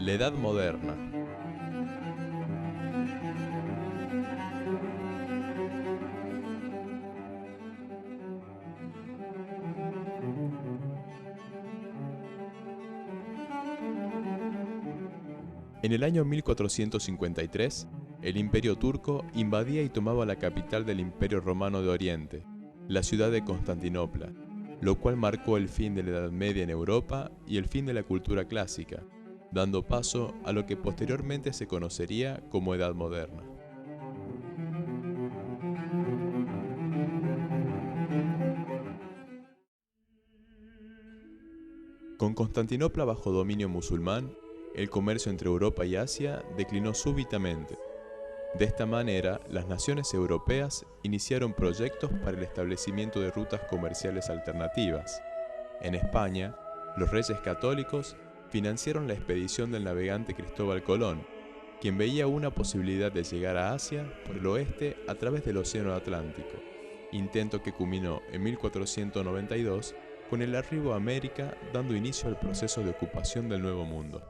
La Edad Moderna. En el año 1453, el Imperio turco invadía y tomaba la capital del Imperio Romano de Oriente, la ciudad de Constantinopla, lo cual marcó el fin de la Edad Media en Europa y el fin de la cultura clásica, dando paso a lo que posteriormente se conocería como Edad Moderna. Con Constantinopla bajo dominio musulmán, el comercio entre Europa y Asia declinó súbitamente. De esta manera, las naciones europeas iniciaron proyectos para el establecimiento de rutas comerciales alternativas. En España, los reyes católicos financiaron la expedición del navegante Cristóbal Colón, quien veía una posibilidad de llegar a Asia por el oeste a través del Océano Atlántico, intento que culminó en 1492 con el arribo a América, dando inicio al proceso de ocupación del Nuevo Mundo.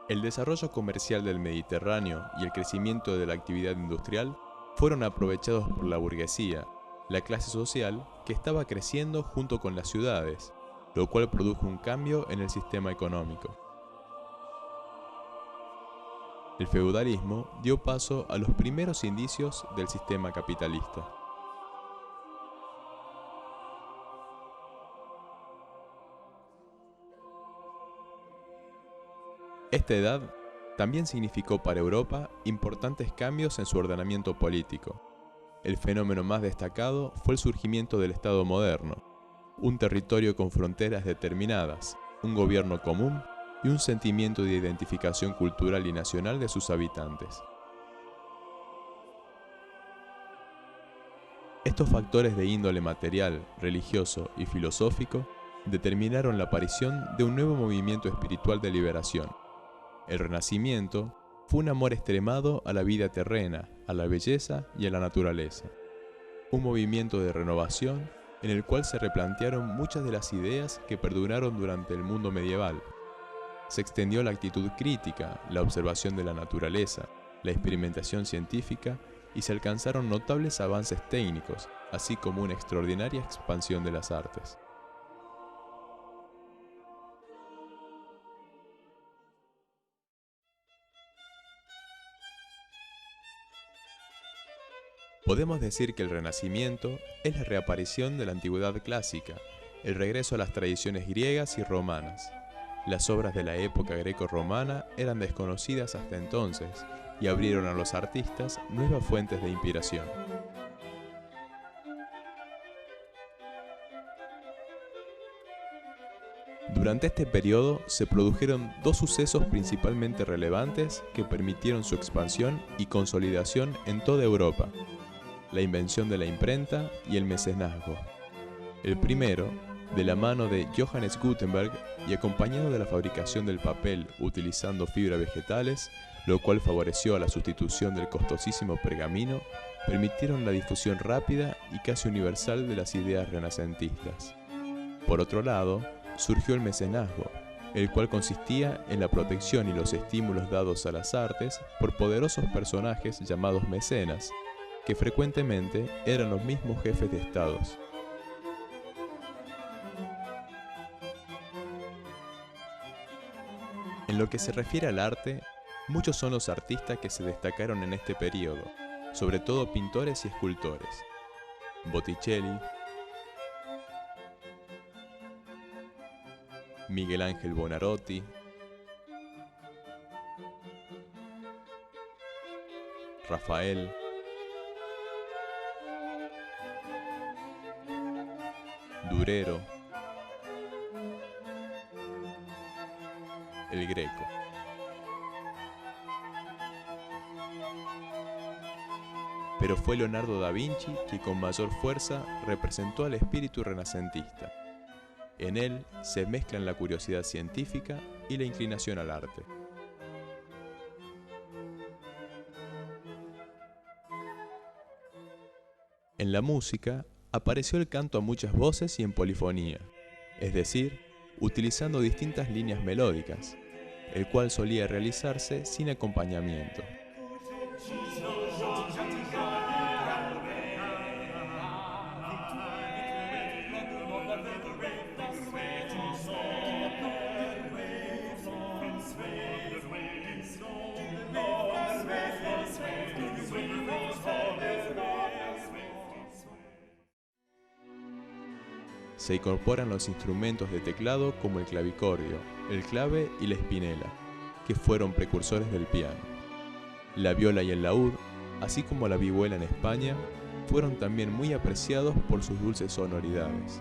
El desarrollo comercial del Mediterráneo y el crecimiento de la actividad industrial fueron aprovechados por la burguesía, la clase social que estaba creciendo junto con las ciudades, lo cual produjo un cambio en el sistema económico. El feudalismo dio paso a los primeros indicios del sistema capitalista. Esta edad también significó para Europa importantes cambios en su ordenamiento político. El fenómeno más destacado fue el surgimiento del Estado moderno, un territorio con fronteras determinadas, un gobierno común y un sentimiento de identificación cultural y nacional de sus habitantes. Estos factores de índole material, religioso y filosófico determinaron la aparición de un nuevo movimiento espiritual de liberación. El Renacimiento fue un amor extremado a la vida terrena, a la belleza y a la naturaleza. Un movimiento de renovación en el cual se replantearon muchas de las ideas que perduraron durante el mundo medieval. Se extendió la actitud crítica, la observación de la naturaleza, la experimentación científica y se alcanzaron notables avances técnicos, así como una extraordinaria expansión de las artes. Podemos decir que el Renacimiento es la reaparición de la antigüedad clásica, el regreso a las tradiciones griegas y romanas. Las obras de la época greco-romana eran desconocidas hasta entonces y abrieron a los artistas nuevas fuentes de inspiración. Durante este periodo se produjeron dos sucesos principalmente relevantes que permitieron su expansión y consolidación en toda Europa: la invención de la imprenta y el mecenazgo. El primero, de la mano de Johannes Gutenberg y acompañado de la fabricación del papel utilizando fibras vegetales, lo cual favoreció a la sustitución del costosísimo pergamino, permitieron la difusión rápida y casi universal de las ideas renacentistas. Por otro lado, surgió el mecenazgo, el cual consistía en la protección y los estímulos dados a las artes por poderosos personajes llamados mecenas, que frecuentemente eran los mismos jefes de estados. En lo que se refiere al arte, muchos son los artistas que se destacaron en este periodo, sobre todo pintores y escultores. Botticelli, Miguel Ángel Buonarroti, Rafael, Durero, El Greco. Pero fue Leonardo da Vinci quien con mayor fuerza representó al espíritu renacentista. En él se mezclan la curiosidad científica y la inclinación al arte. En la música, apareció el canto a muchas voces y en polifonía, es decir, utilizando distintas líneas melódicas, el cual solía realizarse sin acompañamiento. Se incorporan los instrumentos de teclado como el clavicordio, el clave y la espinela, que fueron precursores del piano. La viola y el laúd, así como la vihuela en España, fueron también muy apreciados por sus dulces sonoridades.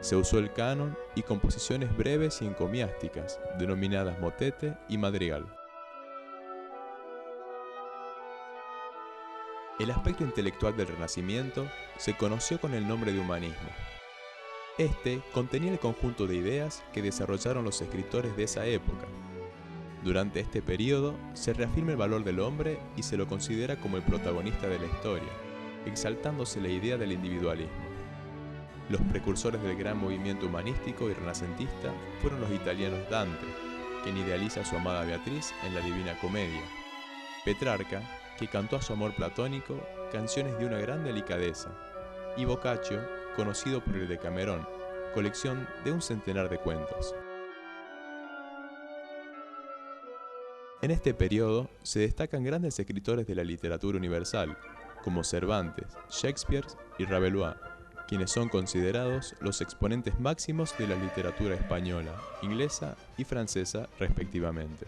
Se usó el canon y composiciones breves y encomiásticas, denominadas motete y madrigal. El aspecto intelectual del Renacimiento se conoció con el nombre de humanismo. Este contenía el conjunto de ideas que desarrollaron los escritores de esa época. Durante este periodo se reafirma el valor del hombre y se lo considera como el protagonista de la historia, exaltándose la idea del individualismo. Los precursores del gran movimiento humanístico y renacentista fueron los italianos Dante, quien idealiza a su amada Beatriz en la Divina Comedia, Petrarca, que cantó a su amor platónico canciones de una gran delicadeza, y Boccaccio, conocido por el Decamerón, colección de un centenar de cuentos. En este periodo se destacan grandes escritores de la literatura universal, como Cervantes, Shakespeare y Rabelais, quienes son considerados los exponentes máximos de la literatura española, inglesa y francesa respectivamente.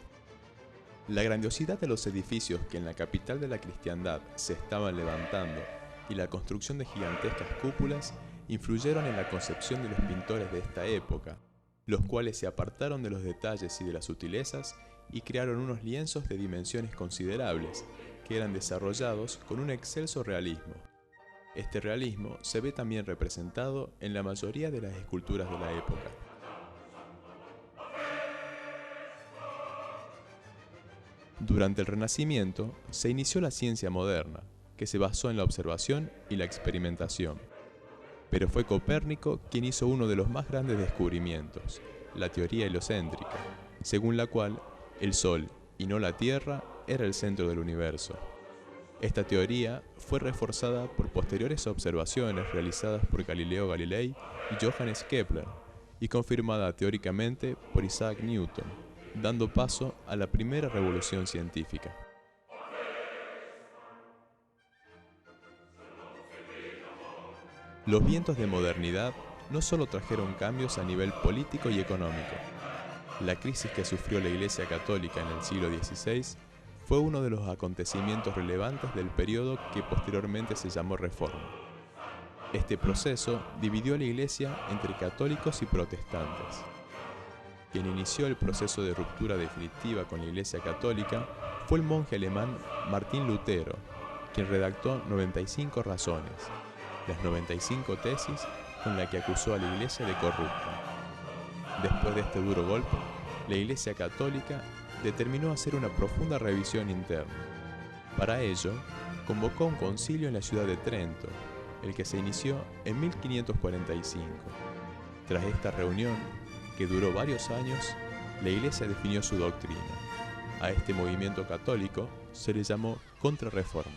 La grandiosidad de los edificios que en la capital de la cristiandad se estaban levantando y la construcción de gigantescas cúpulas influyeron en la concepción de los pintores de esta época, los cuales se apartaron de los detalles y de las sutilezas y crearon unos lienzos de dimensiones considerables que eran desarrollados con un excelso realismo. Este realismo se ve también representado en la mayoría de las esculturas de la época. Durante el Renacimiento se inició la ciencia moderna, que se basó en la observación y la experimentación. Pero fue Copérnico quien hizo uno de los más grandes descubrimientos, la teoría heliocéntrica, según la cual el Sol, y no la Tierra, era el centro del universo. Esta teoría fue reforzada por posteriores observaciones realizadas por Galileo Galilei y Johannes Kepler, y confirmada teóricamente por Isaac Newton, dando paso a la primera revolución científica. Los vientos de modernidad no solo trajeron cambios a nivel político y económico. La crisis que sufrió la Iglesia Católica en el siglo XVI fue uno de los acontecimientos relevantes del periodo que posteriormente se llamó Reforma. Este proceso dividió a la Iglesia entre católicos y protestantes. Quien inició el proceso de ruptura definitiva con la Iglesia Católica fue el monje alemán Martín Lutero, quien redactó 95 razones, las 95 tesis con las que acusó a la Iglesia de corrupta. Después de este duro golpe, la Iglesia Católica determinó hacer una profunda revisión interna. Para ello, convocó un concilio en la ciudad de Trento, el que se inició en 1545. Tras esta reunión, que duró varios años, la Iglesia definió su doctrina. A este movimiento católico se le llamó Contrarreforma.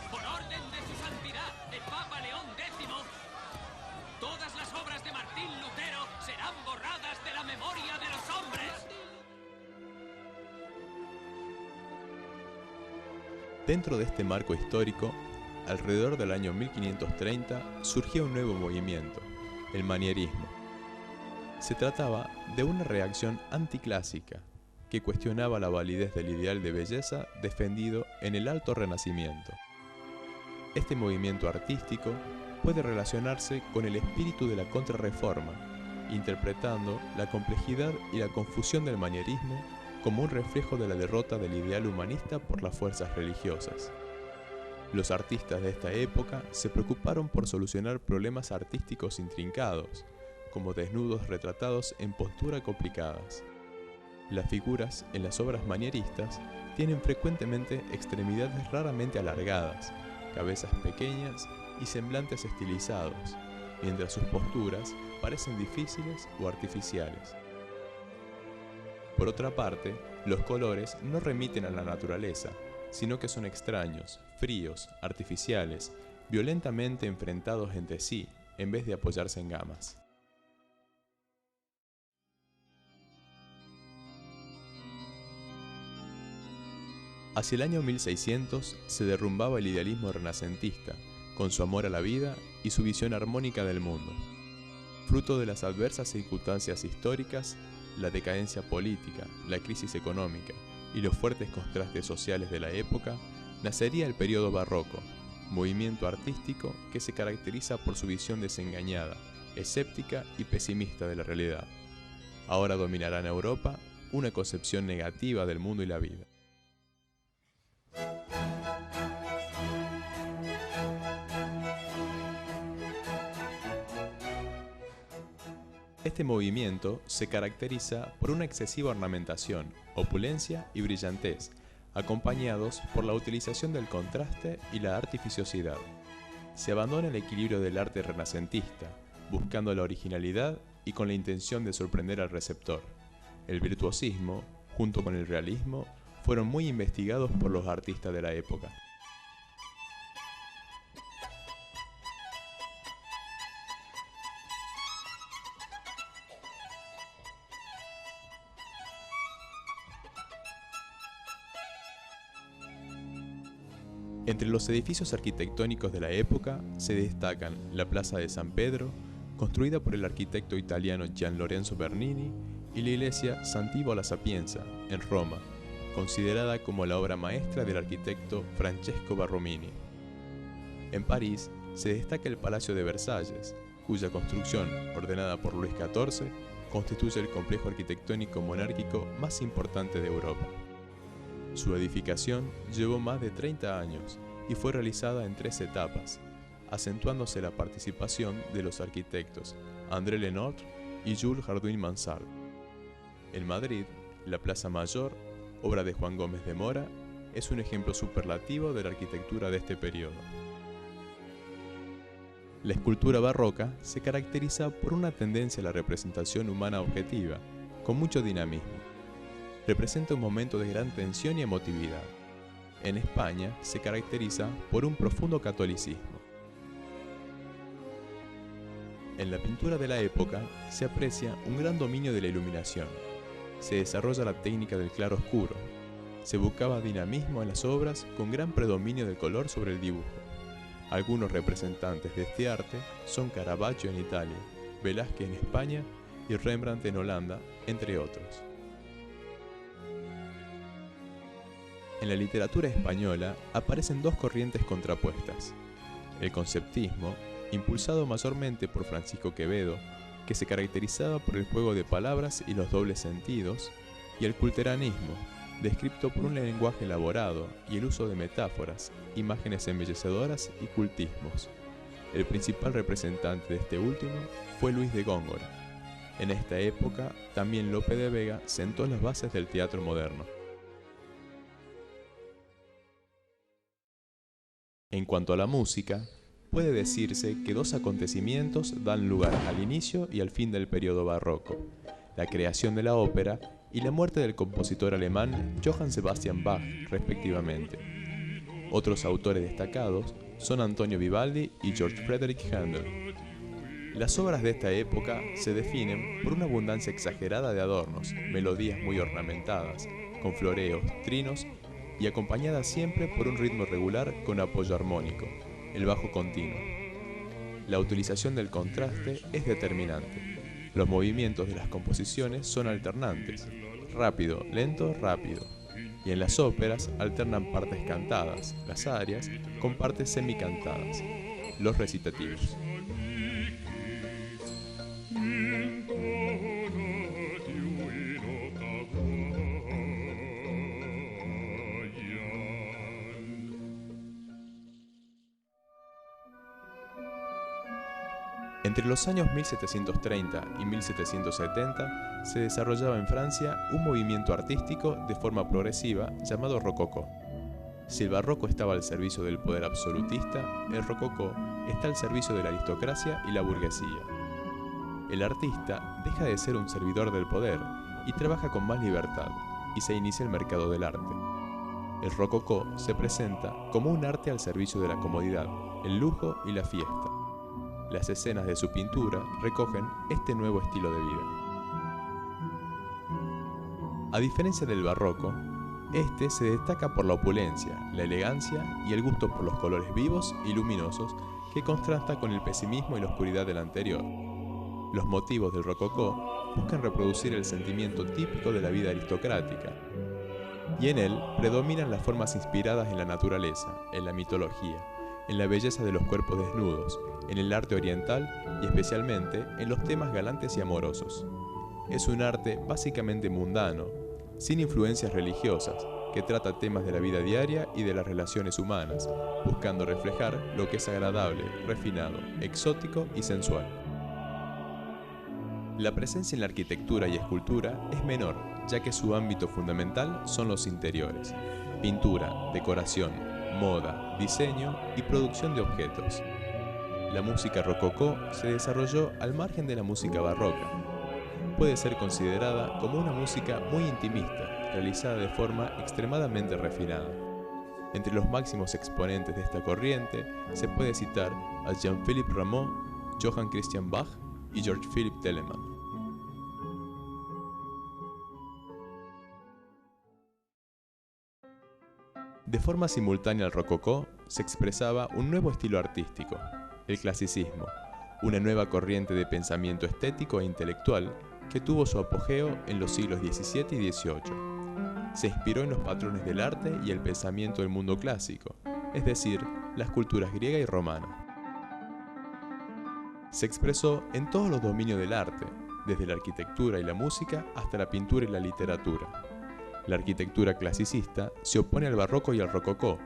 Por orden de su santidad, el Papa León X, todas las obras de Martín Lutero serán borradas de la memoria de los hombres. Dentro de este marco histórico, alrededor del año 1530 surgió un nuevo movimiento, el manierismo. Se trataba de una reacción anticlásica que cuestionaba la validez del ideal de belleza defendido en el Alto Renacimiento. Este movimiento artístico puede relacionarse con el espíritu de la Contrarreforma, interpretando la complejidad y la confusión del manierismo como un reflejo de la derrota del ideal humanista por las fuerzas religiosas. Los artistas de esta época se preocuparon por solucionar problemas artísticos intrincados, como desnudos retratados en posturas complicadas. Las figuras en las obras manieristas tienen frecuentemente extremidades raramente alargadas, cabezas pequeñas y semblantes estilizados, mientras sus posturas parecen difíciles o artificiales. Por otra parte, los colores no remiten a la naturaleza, sino que son extraños, fríos, artificiales, violentamente enfrentados entre sí, en vez de apoyarse en gamas. Hacia el año 1600 se derrumbaba el idealismo renacentista, con su amor a la vida y su visión armónica del mundo. Fruto de las adversas circunstancias históricas, la decadencia política, la crisis económica y los fuertes contrastes sociales de la época, nacería el periodo barroco, movimiento artístico que se caracteriza por su visión desengañada, escéptica y pesimista de la realidad. Ahora dominará en Europa una concepción negativa del mundo y la vida. Este movimiento se caracteriza por una excesiva ornamentación, opulencia y brillantez, acompañados por la utilización del contraste y la artificiosidad. Se abandona el equilibrio del arte renacentista, buscando la originalidad y con la intención de sorprender al receptor. El virtuosismo, junto con el realismo, fueron muy investigados por los artistas de la época. Entre los edificios arquitectónicos de la época se destacan la Plaza de San Pedro, construida por el arquitecto italiano Gian Lorenzo Bernini, y la iglesia Sant'Ivo alla Sapienza, en Roma, considerada como la obra maestra del arquitecto Francesco Borromini. En París se destaca el Palacio de Versalles, cuya construcción, ordenada por Luis XIV, constituye el complejo arquitectónico monárquico más importante de Europa. Su edificación llevó más de 30 años y fue realizada en 3 etapas, acentuándose la participación de los arquitectos André Lenotre y Jules Jardin-Mansart. En Madrid, la Plaza Mayor, obra de Juan Gómez de Mora, es un ejemplo superlativo de la arquitectura de este periodo. La escultura barroca se caracteriza por una tendencia a la representación humana objetiva, con mucho dinamismo. Representa un momento de gran tensión y emotividad. En España se caracteriza por un profundo catolicismo. En la pintura de la época se aprecia un gran dominio de la iluminación. Se desarrolla la técnica del claroscuro. Se buscaba dinamismo en las obras con gran predominio del color sobre el dibujo. Algunos representantes de este arte son Caravaggio en Italia, Velázquez en España y Rembrandt en Holanda, entre otros. En la literatura española aparecen 2 corrientes contrapuestas. El conceptismo, impulsado mayormente por Francisco Quevedo, que se caracterizaba por el juego de palabras y los dobles sentidos, y el culteranismo, descrito por un lenguaje elaborado y el uso de metáforas, imágenes embellecedoras y cultismos. El principal representante de este último fue Luis de Góngora. En esta época, también Lope de Vega sentó las bases del teatro moderno. En cuanto a la música, puede decirse que 2 acontecimientos dan lugar al inicio y al fin del periodo barroco: la creación de la ópera y la muerte del compositor alemán Johann Sebastian Bach, respectivamente. Otros autores destacados son Antonio Vivaldi y George Frederick Handel. Las obras de esta época se definen por una abundancia exagerada de adornos, melodías muy ornamentadas, con floreos, trinos y acompañadas siempre por un ritmo regular con apoyo armónico, el bajo continuo. La utilización del contraste es determinante. Los movimientos de las composiciones son alternantes, rápido, lento, rápido. Y en las óperas alternan partes cantadas, las arias, con partes semicantadas, los recitativos. Entre los años 1730 y 1770 se desarrollaba en Francia un movimiento artístico de forma progresiva llamado rococó. Si el barroco estaba al servicio del poder absolutista, el rococó está al servicio de la aristocracia y la burguesía. El artista deja de ser un servidor del poder y trabaja con más libertad, y se inicia el mercado del arte. El rococó se presenta como un arte al servicio de la comodidad, el lujo y la fiesta. Las escenas de su pintura recogen este nuevo estilo de vida. A diferencia del barroco, este se destaca por la opulencia, la elegancia y el gusto por los colores vivos y luminosos que contrasta con el pesimismo y la oscuridad del anterior. Los motivos del rococó buscan reproducir el sentimiento típico de la vida aristocrática, y en él predominan las formas inspiradas en la naturaleza, en la mitología, en la belleza de los cuerpos desnudos, en el arte oriental y especialmente en los temas galantes y amorosos. Es un arte básicamente mundano, sin influencias religiosas, que trata temas de la vida diaria y de las relaciones humanas, buscando reflejar lo que es agradable, refinado, exótico y sensual. La presencia en la arquitectura y escultura es menor, ya que su ámbito fundamental son los interiores: pintura, decoración, moda, diseño y producción de objetos. La música rococó se desarrolló al margen de la música barroca. Puede ser considerada como una música muy intimista, realizada de forma extremadamente refinada. Entre los máximos exponentes de esta corriente se puede citar a Jean-Philippe Rameau, Johann Christian Bach y Georg Philipp Telemann. De forma simultánea al rococó se expresaba un nuevo estilo artístico, el clasicismo, una nueva corriente de pensamiento estético e intelectual que tuvo su apogeo en los siglos XVII y XVIII. Se inspiró en los patrones del arte y el pensamiento del mundo clásico, es decir, las culturas griega y romana. Se expresó en todos los dominios del arte, desde la arquitectura y la música hasta la pintura y la literatura. La arquitectura clasicista se opone al barroco y al rococó,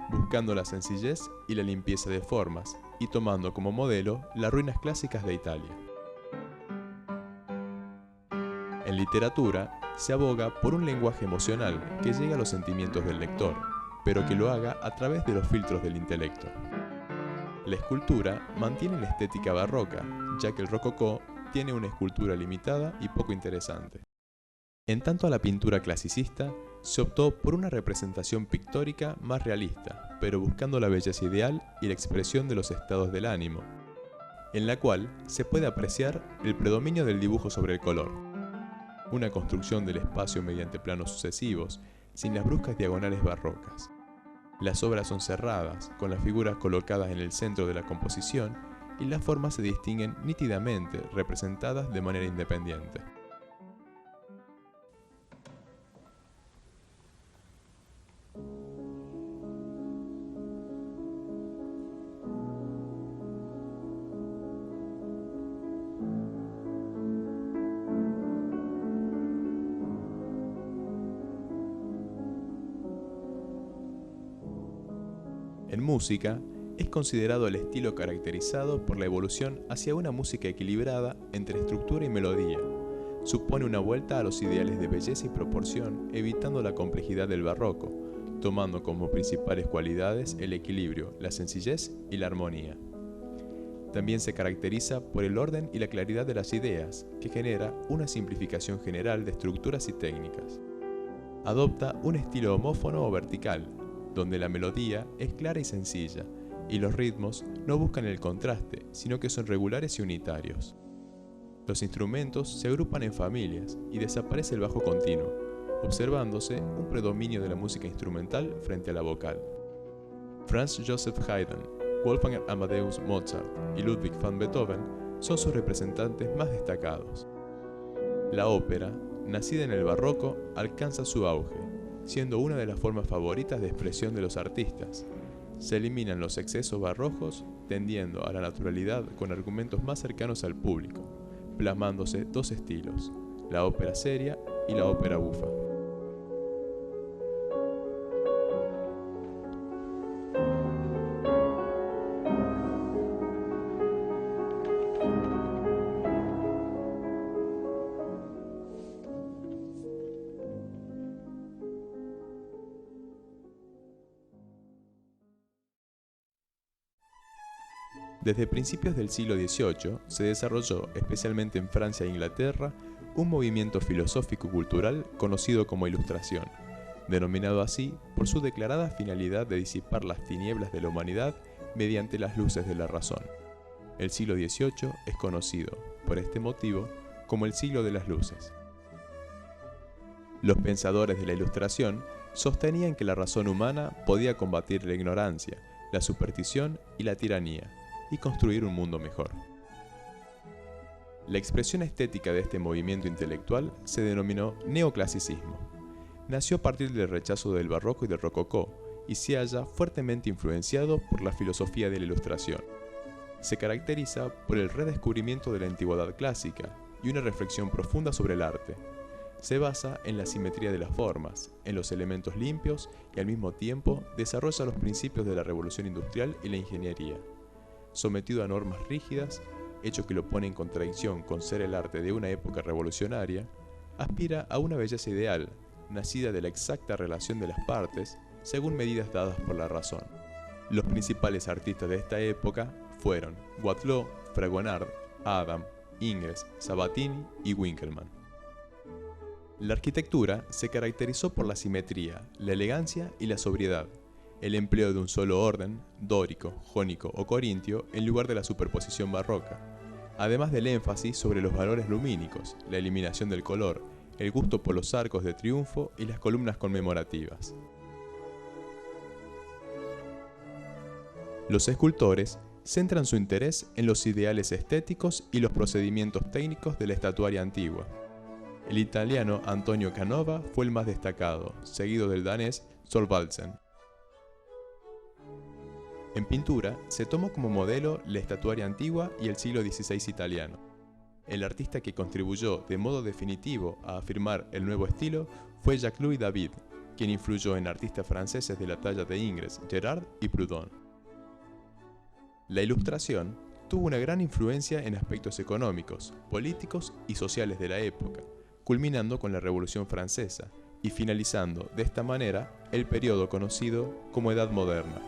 buscando la sencillez y la limpieza de formas, y tomando como modelo las ruinas clásicas de Italia. En literatura, se aboga por un lenguaje emocional que llegue a los sentimientos del lector, pero que lo haga a través de los filtros del intelecto. La escultura mantiene la estética barroca, ya que el rococó tiene una escultura limitada y poco interesante. En tanto a la pintura clasicista, se optó por una representación pictórica más realista, pero buscando la belleza ideal y la expresión de los estados del ánimo, en la cual se puede apreciar el predominio del dibujo sobre el color, una construcción del espacio mediante planos sucesivos, sin las bruscas diagonales barrocas. Las obras son cerradas, con las figuras colocadas en el centro de la composición, y las formas se distinguen nítidamente, representadas de manera independiente. En música, es considerado el estilo caracterizado por la evolución hacia una música equilibrada entre estructura y melodía. Supone una vuelta a los ideales de belleza y proporción, evitando la complejidad del barroco, tomando como principales cualidades el equilibrio, la sencillez y la armonía. También se caracteriza por el orden y la claridad de las ideas, que genera una simplificación general de estructuras y técnicas. Adopta un estilo homófono o vertical, donde la melodía es clara y sencilla, y los ritmos no buscan el contraste, sino que son regulares y unitarios. Los instrumentos se agrupan en familias y desaparece el bajo continuo, observándose un predominio de la música instrumental frente a la vocal. Franz Joseph Haydn, Wolfgang Amadeus Mozart y Ludwig van Beethoven son sus representantes más destacados. La ópera, nacida en el barroco, alcanza su auge, siendo una de las formas favoritas de expresión de los artistas. Se eliminan los excesos barrocos, tendiendo a la naturalidad con argumentos más cercanos al público, plasmándose dos estilos, la ópera seria y la ópera bufa. Desde principios del siglo XVIII se desarrolló, especialmente en Francia e Inglaterra, un movimiento filosófico-cultural conocido como Ilustración, denominado así por su declarada finalidad de disipar las tinieblas de la humanidad mediante las luces de la razón. El siglo XVIII es conocido, por este motivo, como el siglo de las luces. Los pensadores de la Ilustración sostenían que la razón humana podía combatir la ignorancia, la superstición y la tiranía, y construir un mundo mejor. La expresión estética de este movimiento intelectual se denominó neoclasicismo. Nació a partir del rechazo del barroco y del rococó, y se halla fuertemente influenciado por la filosofía de la Ilustración. Se caracteriza por el redescubrimiento de la antigüedad clásica y una reflexión profunda sobre el arte. Se basa en la simetría de las formas, en los elementos limpios y al mismo tiempo desarrolla los principios de la revolución industrial y la ingeniería. Sometido a normas rígidas, hecho que lo pone en contradicción con ser el arte de una época revolucionaria, aspira a una belleza ideal, nacida de la exacta relación de las partes, según medidas dadas por la razón. Los principales artistas de esta época fueron Watteau, Fragonard, Adam, Ingres, Sabatini y Winkelmann. La arquitectura se caracterizó por la simetría, la elegancia y la sobriedad, el empleo de un solo orden, dórico, jónico o corintio, en lugar de la superposición barroca, además del énfasis sobre los valores lumínicos, la eliminación del color, el gusto por los arcos de triunfo y las columnas conmemorativas. Los escultores centran su interés en los ideales estéticos y los procedimientos técnicos de la estatuaria antigua. El italiano Antonio Canova fue el más destacado, seguido del danés Thorvaldsen. En pintura, se tomó como modelo la estatuaria antigua y el siglo XVI italiano. El artista que contribuyó de modo definitivo a afirmar el nuevo estilo fue Jacques-Louis David, quien influyó en artistas franceses de la talla de Ingres, Gerard y Proudhon. La Ilustración tuvo una gran influencia en aspectos económicos, políticos y sociales de la época, culminando con la Revolución Francesa y finalizando de esta manera el periodo conocido como Edad Moderna.